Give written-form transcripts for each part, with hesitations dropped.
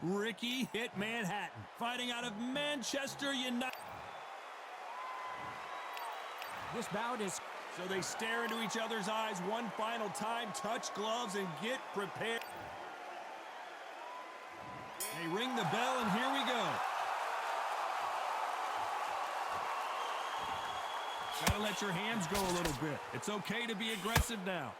Ricky Hitman Hatton, fighting out of Manchester United. This bout is... So they stare into each other's eyes one final time, touch gloves, and get prepared. They ring the bell, and here we go. Gotta let your hands go a little bit. It's okay to be aggressive now.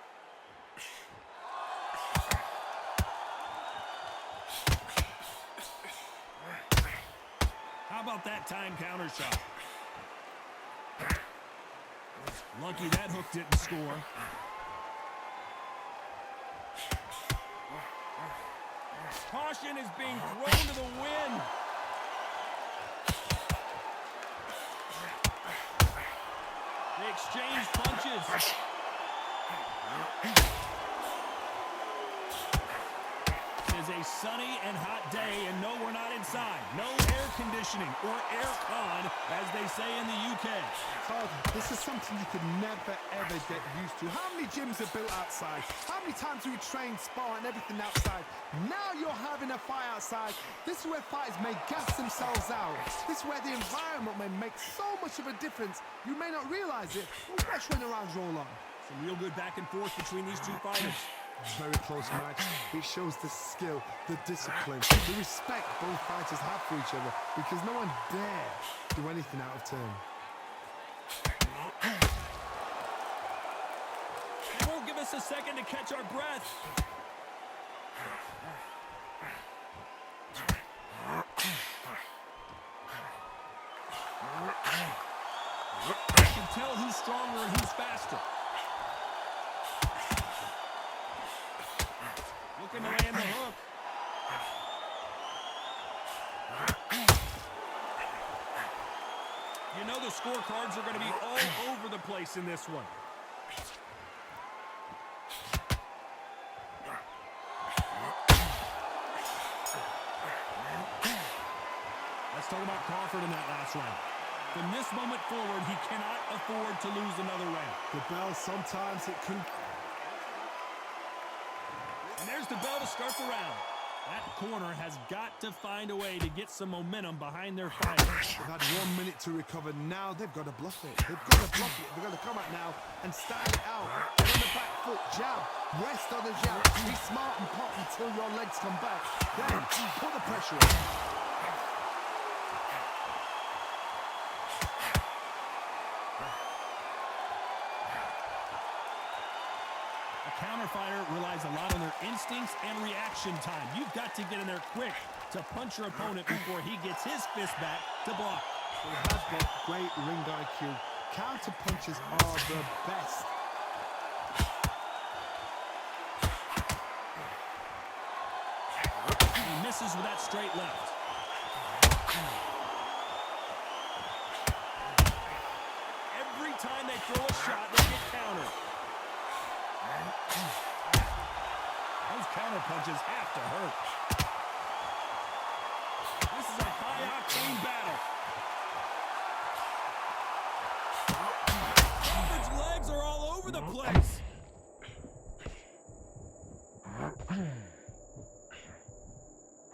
How about that time counter shot? Lucky that hook didn't score. Caution is being thrown to the wind. They exchange punches. It is a sunny and hot day, and no, we're not inside. No air conditioning or air con, as they say in the UK. Todd, this is something you could never, ever get used to. How many gyms are built outside? How many times do we train, spar, and everything outside? Now you're having a fight outside. This is where fighters may gas themselves out. This is where the environment may make so much of a difference. You may not realize it, but watch when the rounds roll on. Some real good back and forth between these two fighters. Very close match. It shows the skill, the discipline, the respect both fighters have for each other, because no one dare do anything out of turn. They won't give us a second to catch our breath. I can tell who's stronger and who's faster. Looking to land the hook. You know the scorecards are going to be all over the place in this one. Let's talk about Crawford in that last round. From this moment forward, he cannot afford to lose another round. The bell, sometimes it can... And there's the bell to start the round. That corner has got to find a way to get some momentum behind their fight. They've had 1 minute to recover. Now they've got to bluff it. They've got to bluff it. They've got to come out now and style it out. Get on the back foot, jab. Rest on the jab. Be smart and pop until your legs come back. Then put the pressure on. Counter fighter relies a lot on their instincts and reaction time. You've got to get in there quick to punch your opponent before he gets his fist back to block. He has got great ring IQ. Counter punches are the best. He misses with that straight left. Every time they throw a shot, they get countered. Those counter punches have to hurt. This is a high-octane battle. Crawford's legs are all over the place.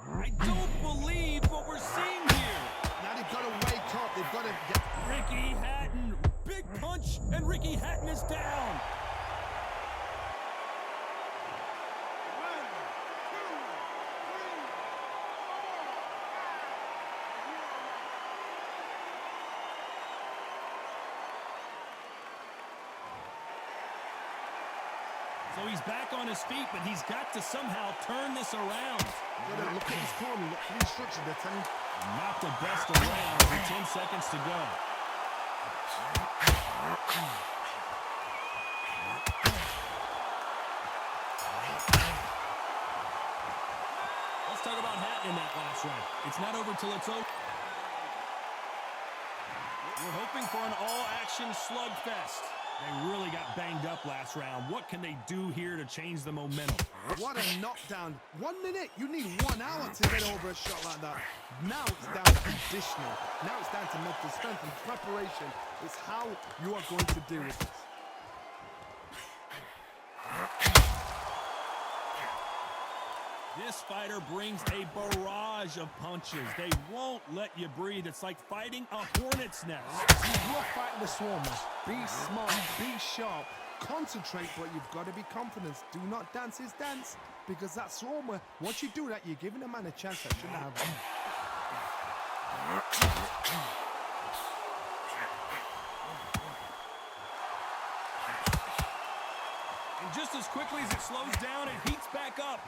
I don't believe what we're seeing here. Now they've got to wake up. They've got to get... Ricky Hatton, big punch, and Ricky Hatton is down. So he's back on his feet, but he's got to somehow turn this around. Look at his corner. Look at the instructions. They're telling him. Not the best around with 10 seconds to go. Let's talk about Hatton in that last round. It's not over till it's over. We're hoping for an all-action slugfest. They really got banged up last round. What can they do here to change the momentum? What a knockdown. 1 minute, you need 1 hour to get over a shot like that. Now it's down to conditioning. Now it's down to mental strength and preparation. It's how you are going to deal with this. This fighter brings a barrage of punches. They won't let you breathe. It's like fighting a hornet's nest. You're fighting the swarmer. Be smart, be sharp, concentrate, but you've got to be confident. Do not dance his dance, because that swarmer, once you do that, you're giving a man a chance that shouldn't have him. And just as quickly as it slows down, it heats back up.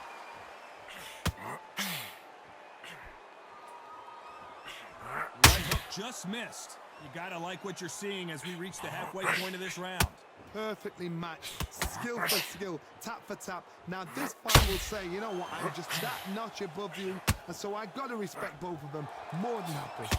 Right hook just missed. You gotta like what you're seeing as we reach the halfway point of this round. Perfectly matched, skill for skill, tap for tap. Now this fight will say, you know what, I'm just that notch above you, and so I gotta respect both of them more than happy.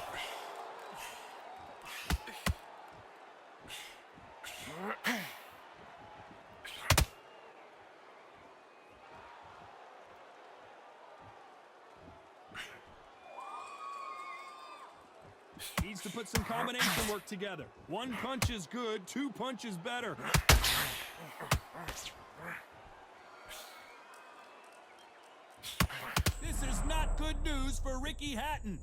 Needs to put some combination work together. One punch is good, two punches better. This is not good news for Ricky Hatton.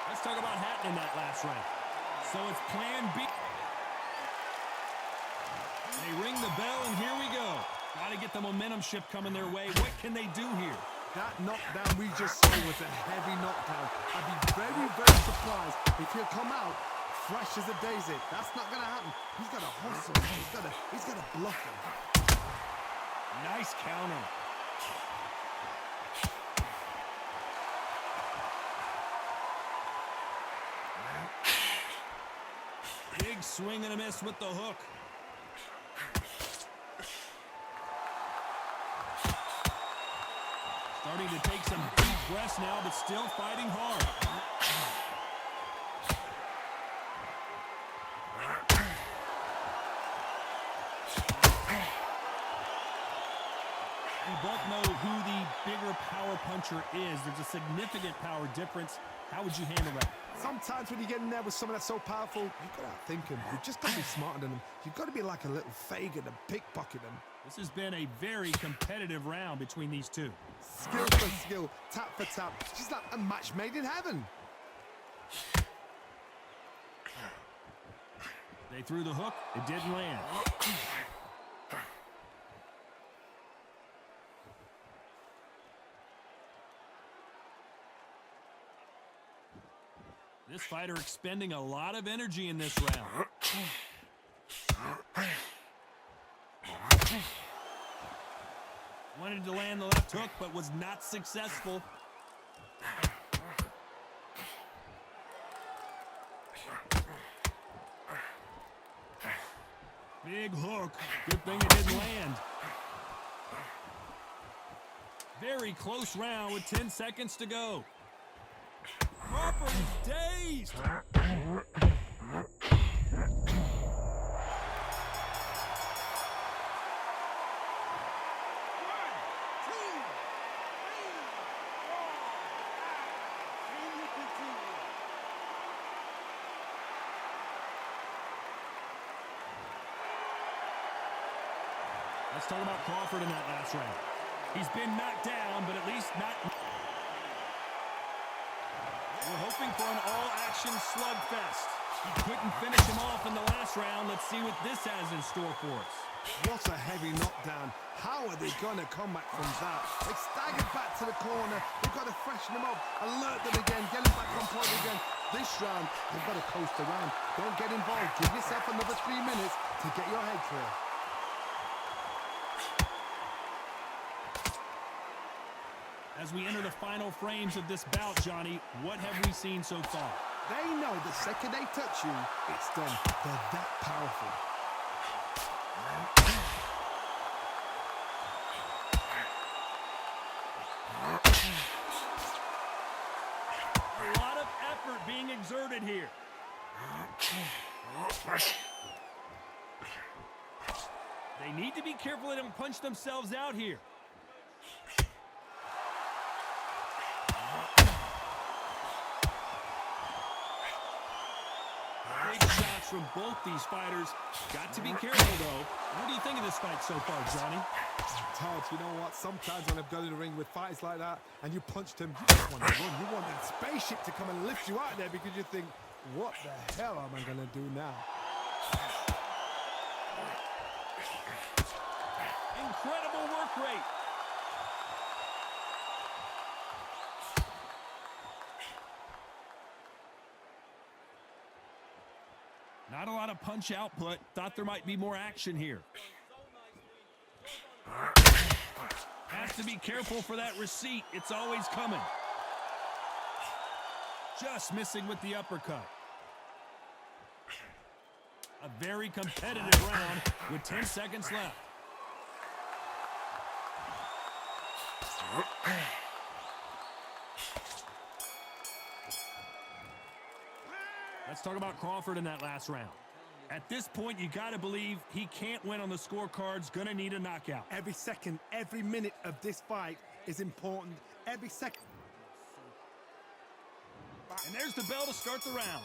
Let's talk about Hatton in that last round. So it's plan B. They ring the bell, and here we go. Got to get the momentum shift coming their way. What can they do here? That knockdown we just saw was a heavy knockdown. I'd be very, very surprised if he'll come out fresh as a daisy. That's not going to happen. He's got to hustle. He's got to bluff him. Nice counter. Big swing and a miss with the hook. Starting to take some deep breaths now, but still fighting hard. We both know who the bigger power puncher is. There's a significant power difference. How would you handle that? Sometimes when you get in there with someone that's so powerful, you've got to outthink him. You've just got to be smarter than him. You've got to be like a little faggot and pickpocket him. This has been a very competitive round between these two. Skill for skill, tap for tap. She's like a match made in heaven. They threw the hook. It didn't land. This fighter expending a lot of energy in this round. Wanted to land the left hook, but was not successful. Big hook. Good thing it didn't land. Very close round with 10 seconds to go. Crawford is dazed. Let's talk about Crawford in that last round. He's been knocked down, but at least not... We're hoping for an all-action slugfest. He couldn't finish him off in the last round. Let's see what this has in store for us. What a heavy knockdown. How are they going to come back from that? They staggered back to the corner. They've got to freshen them up, alert them again, get them back on point again. This round, they've got to coast around. Don't get involved. Give yourself another 3 minutes to get your head clear. As we enter the final frames of this bout, Johnny, what have we seen so far? They know the second they touch you, it's done. They're that powerful. A lot of effort being exerted here. need to be careful they don't punch themselves out here. Big shots from both these fighters. Got to be careful, though. What do you think of this fight so far, Johnny? Todd, you know what? Sometimes when I've gone in the ring with fights like that and you punched him, you just want to run. You want that spaceship to come and lift you out there because you think, what the hell am I going to do now? Incredible work rate. Not a lot of punch output. Thought there might be more action here. Has to be careful for that receipt. It's always coming. Just missing with the uppercut. A very competitive round with 10 seconds left. Let's talk about Crawford in that last round. At this point, you got to believe he can't win on the scorecards. Going to need a knockout. Every second, every minute of this fight is important. Every second. And there's the bell to start the round.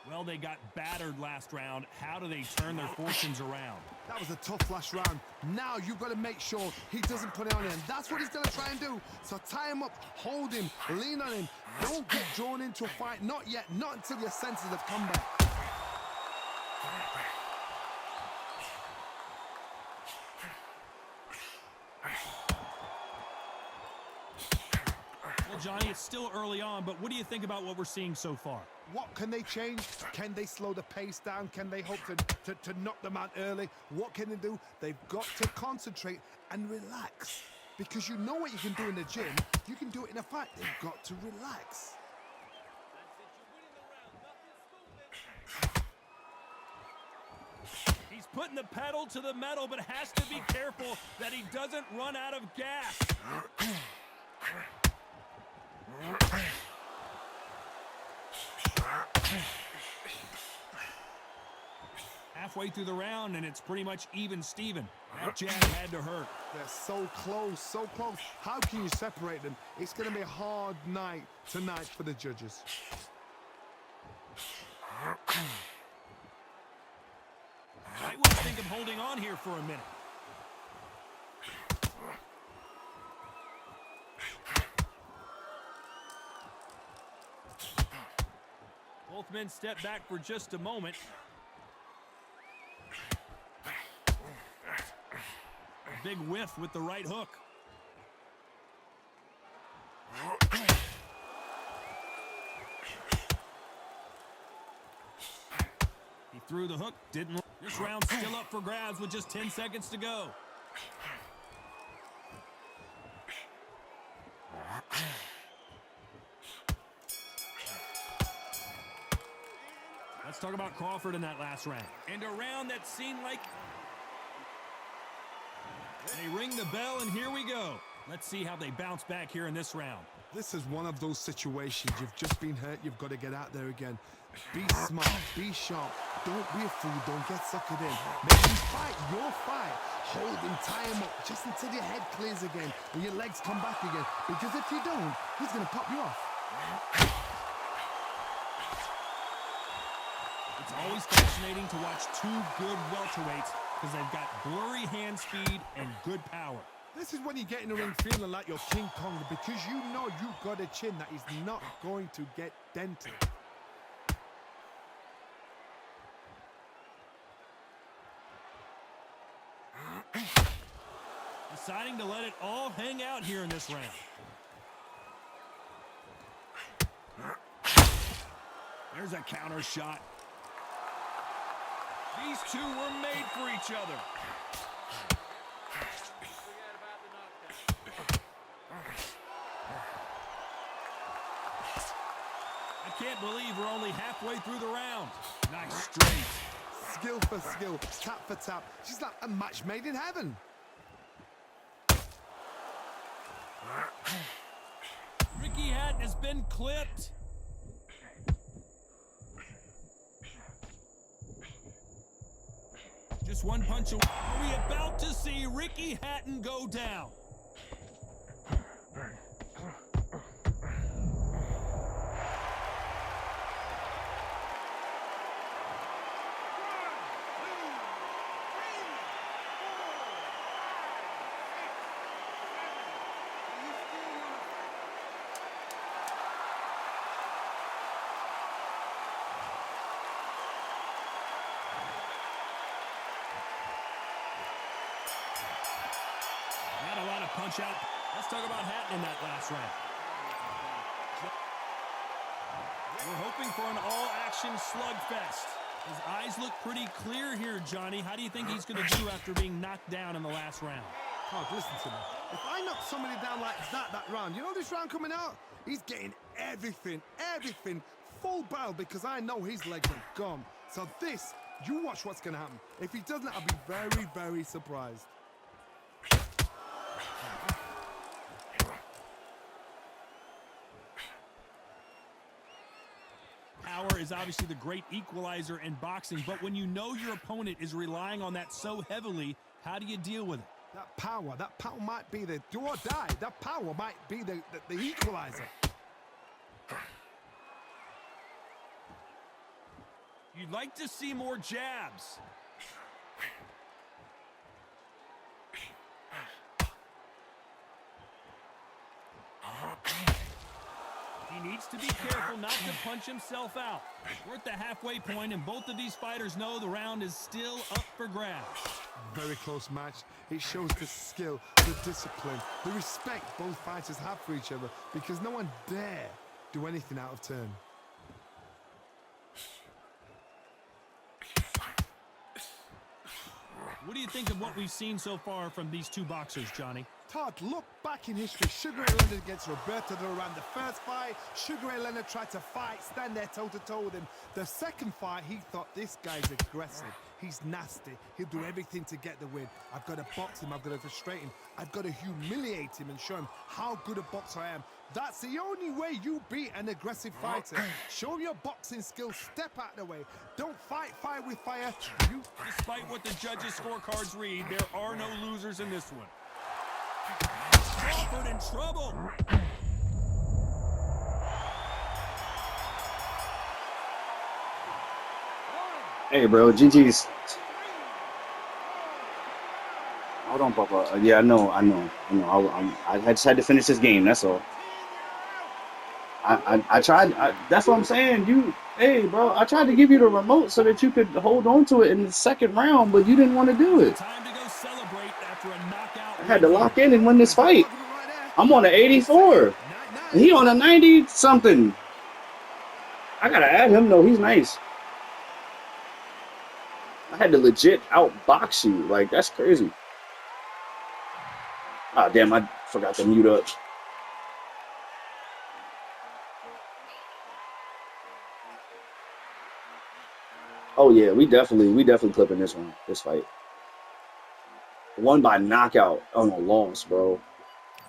Well, they got battered last round. How do they turn their fortunes around? That was a tough last round. Now you've got to make sure he doesn't put it on him. That's what he's going to try and do. So tie him up, hold him, lean on him. Don't get drawn into a fight. Not yet. Not until your senses have come back. Well, Johnny, it's still early on, but what do you think about what we're seeing so far? What can they change? Can they slow the pace down? Can they hope to knock them out early? What can they do? They've got to concentrate and relax. Because you know what you can do in the gym, you can do it in a fight. They've got to relax. He's putting the pedal to the metal, but has to be careful that he doesn't run out of gas. Halfway through the round, and it's pretty much even Steven. That jab had to hurt. They're so close, so close. How can you separate them? It's going to be a hard night tonight for the judges. I would think of holding on here for a minute. Both men step back for just a moment. A big whiff with the right hook. He threw the hook, didn't. This round's still up for grabs with just 10 seconds to go. Let's talk about Crawford in that last round. And a round that seemed like... They ring the bell, and here we go. Let's see how they bounce back here in this round. This is one of those situations. You've just been hurt. You've got to get out there again. Be smart. Be sharp. Don't be a fool. Don't get suckered in. Make him fight your fight. Hold him, tie him up, just until your head clears again and your legs come back again. Because if you don't, he's going to pop you off. It's always fascinating to watch two good welterweights because they've got blurry hand speed and good power. This is when you get in the ring feeling like you're King Kong because you know you've got a chin that is not going to get dented. Deciding to let it all hang out here in this round. There's a counter shot. These two were made for each other. I can't believe we're only halfway through the round. Nice straight. Skill for skill, tap for tap. She's like a match made in heaven. Ricky Hatton has been clipped. Just one punch away. Are we about to see Ricky Hatton go down? Not a lot of punch out. Let's talk about Hatton in that last round. We're hoping for an all-action slugfest. His eyes look pretty clear here, Johnny. How do you think he's going to do after being knocked down in the last round? Oh, listen to me. If I knock somebody down like that round, you know this round coming out? He's getting everything, full barrel, because I know his legs are gone. So this, you watch what's going to happen. If he doesn't, I'll be very, very surprised. Power is obviously the great equalizer in boxing, but when you know your opponent is relying on that so heavily, how do you deal with it? That power might be the do or die. That power might be the equalizer. You'd like to see more jabs. He needs to be careful not to punch himself out. We're at the halfway point, and both of these fighters know the round is still up for grabs. Very close match. It shows the skill, the discipline, the respect both fighters have for each other, because no one dare do anything out of turn. What do you think of what we've seen so far from these two boxers, Johnny? Todd, look back in history. Sugar Ray Leonard against Roberto Duran. The first fight, Sugar Ray Leonard tried to fight, stand there toe-to-toe with him. The second fight, he thought, this guy's aggressive. He's nasty. He'll do everything to get the win. I've got to box him. I've got to frustrate him. I've got to humiliate him and show him how good a boxer I am. That's the only way you beat an aggressive fighter. Show him your boxing skills. Step out of the way. Don't fight fire with fire. Despite what the judges' scorecards read, there are no losers in this one. Crawford in trouble. Hey, bro, GG's. Hold on, Papa. Yeah, I know. I just had to finish this game. That's all. I tried. That's what I'm saying. Hey, bro, I tried to give you the remote so that you could hold on to it in the second round, but you didn't want to do it. Time to go celebrate after a knockout. I had to lock in and win this fight. I'm on an 84. And he on a 90-something. I gotta add him though. He's nice. I had to legit outbox you. Like, that's crazy. Ah, damn, I forgot to mute up. Oh yeah, we definitely clipping this one, this fight. Won by knockout on a loss, bro.